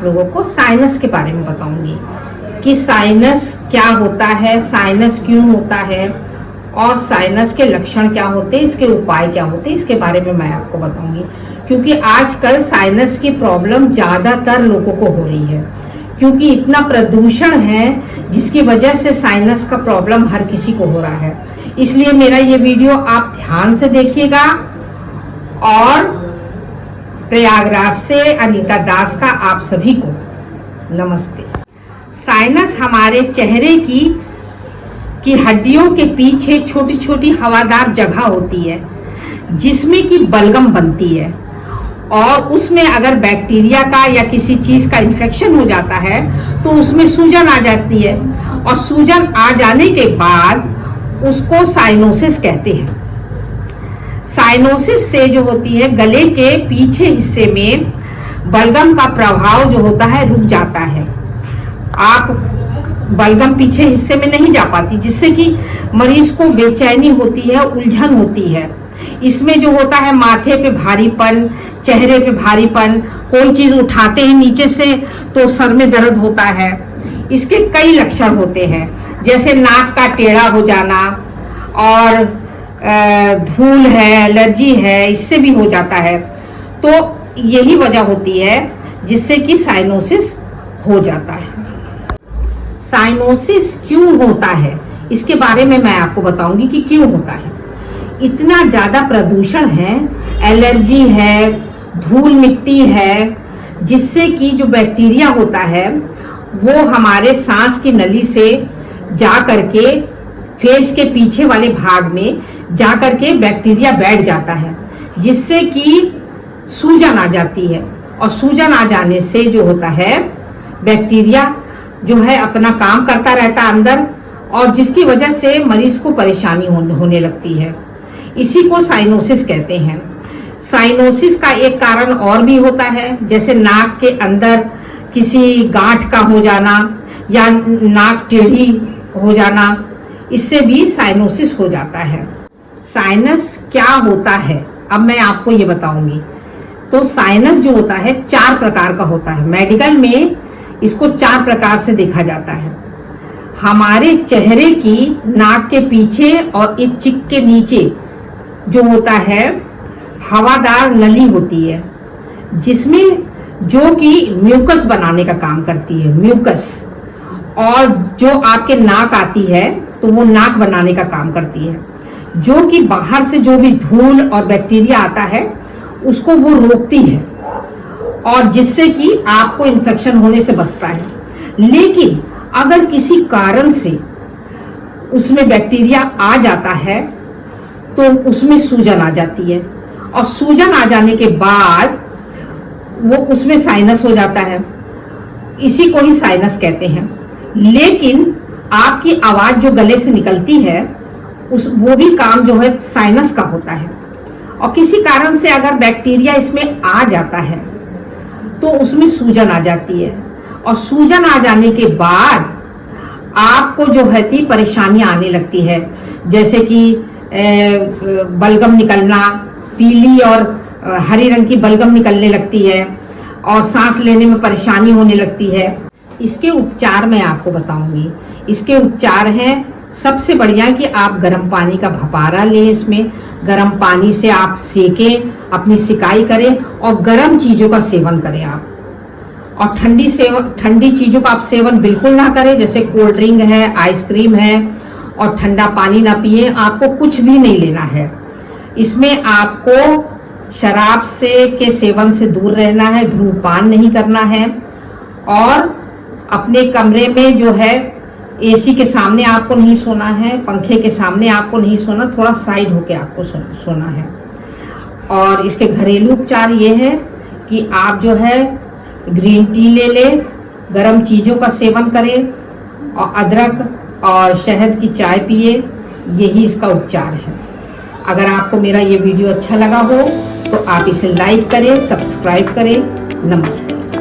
आप लोगों को साइनस के बारे में बताऊंगी कि साइनस क्या होता है, साइनस क्यों होता है और साइनस के लक्षण क्या होते हैं, इसके उपाय क्या होते हैं, इसके बारे में मैं आपको बताऊंगी। क्योंकि आजकल साइनस की प्रॉब्लम ज़्यादातर लोगों को हो रही है, क्योंकि इतना प्रदूषण है जिसकी वजह से साइनस का प्रॉब्लम हर किसी को हो रहा है। इसलिए मेरा ये वीडियो आप ध्यान से देखिएगा। और प्रयागराज से अनीता दास का आप सभी को नमस्ते। साइनस हमारे चेहरे की हड्डियों के पीछे छोटी छोटी हवादार जगह होती है जिसमें कि बलगम बनती है, और उसमें अगर बैक्टीरिया का या किसी चीज का इन्फेक्शन हो जाता है तो उसमें सूजन आ जाती है, और सूजन आ जाने के बाद उसको साइनोसिस कहते हैं। साइनोसिस से जो होती है गले के पीछे हिस्से में बलगम का प्रभाव जो होता है रुक जाता है। आप बलगम पीछे हिस्से में नहीं जा पाती, जिससे कि मरीज को बेचैनी होती है, उलझन होती है। इसमें जो होता है माथे पे भारीपन, चेहरे पे भारीपन, कोई चीज उठाते हैं नीचे से तो सर में दर्द होता है। इसके कई लक्षण होते हैं, जैसे नाक का टेढ़ा हो जाना, और धूल है, एलर्जी है, इससे भी हो जाता है। तो यही वजह होती है जिससे कि साइनोसिस हो जाता है। साइनोसिस क्यों होता है इसके बारे में मैं आपको बताऊंगी कि क्यों होता है। इतना ज़्यादा प्रदूषण है, एलर्जी है, धूल मिट्टी है, जिससे कि जो बैक्टीरिया होता है वो हमारे सांस की नली से जा करके फेस के पीछे वाले भाग में जा करके बैक्टीरिया बैठ जाता है, जिससे कि सूजन आ जाती है। और सूजन आ जाने से जो होता है बैक्टीरिया जो है अपना काम करता रहता है अंदर, और जिसकी वजह से मरीज को परेशानी होने लगती है। इसी को साइनोसिस कहते हैं। साइनोसिस का एक कारण और भी होता है, जैसे नाक के अंदर किसी गांठ का हो जाना या नाक टेढ़ी हो जाना, इससे भी साइनोसिस हो जाता है। साइनस क्या होता है अब मैं आपको ये बताऊंगी। तो साइनस जो होता है 4 प्रकार का होता है। मेडिकल में इसको 4 प्रकार से देखा जाता है। हमारे चेहरे की नाक के पीछे और इस चिक के नीचे जो होता है हवादार नली होती है, जिसमें जो कि म्यूकस बनाने का काम करती है, म्यूकस। और जो आपके नाक आती है तो वो नाक बनाने का काम करती है, जो कि बाहर से जो भी धूल और बैक्टीरिया आता है उसको वो रोकती है, और जिससे कि आपको इन्फेक्शन होने से बचता है। लेकिन अगर किसी कारण से उसमें बैक्टीरिया आ जाता है तो उसमें सूजन आ जाती है, और सूजन आ जाने के बाद वो उसमें साइनस हो जाता है। इसी को ही साइनस कहते हैं। लेकिन आपकी आवाज जो गले से निकलती है वो भी काम जो है साइनस का होता है। और किसी कारण से अगर बैक्टीरिया इसमें आ जाता है तो उसमें सूजन आ जाती है, और सूजन आ जाने के बाद आपको जो है परेशानियां आने लगती है, जैसे कि बलगम निकलना, पीली और हरी रंग की बलगम निकलने लगती है, और सांस लेने में परेशानी होने लगती है। इसके उपचार मैं आपको बताऊंगी। इसके उपचार हैं, सबसे बढ़िया कि आप गर्म पानी का भपारा लें, इसमें गर्म पानी से आप सेकें, अपनी सिकाई करें, और गर्म चीज़ों का सेवन करें आप। और ठंडी चीज़ों का आप सेवन बिल्कुल ना करें, जैसे कोल्ड ड्रिंक है, आइसक्रीम है, और ठंडा पानी ना पिए। आपको कुछ भी नहीं लेना है। इसमें आपको शराब के सेवन से दूर रहना है, धूम्रपान नहीं करना है, और अपने कमरे में जो है एसी के सामने आपको नहीं सोना है, पंखे के सामने आपको नहीं सोना, थोड़ा साइड होके आपको सोना है। और इसके घरेलू उपचार ये है कि आप जो है ग्रीन टी ले लें, गर्म चीज़ों का सेवन करें, और अदरक और शहद की चाय पिए। यही इसका उपचार है। अगर आपको मेरा ये वीडियो अच्छा लगा हो तो आप इसे लाइक करें, सब्सक्राइब करें। नमस्ते।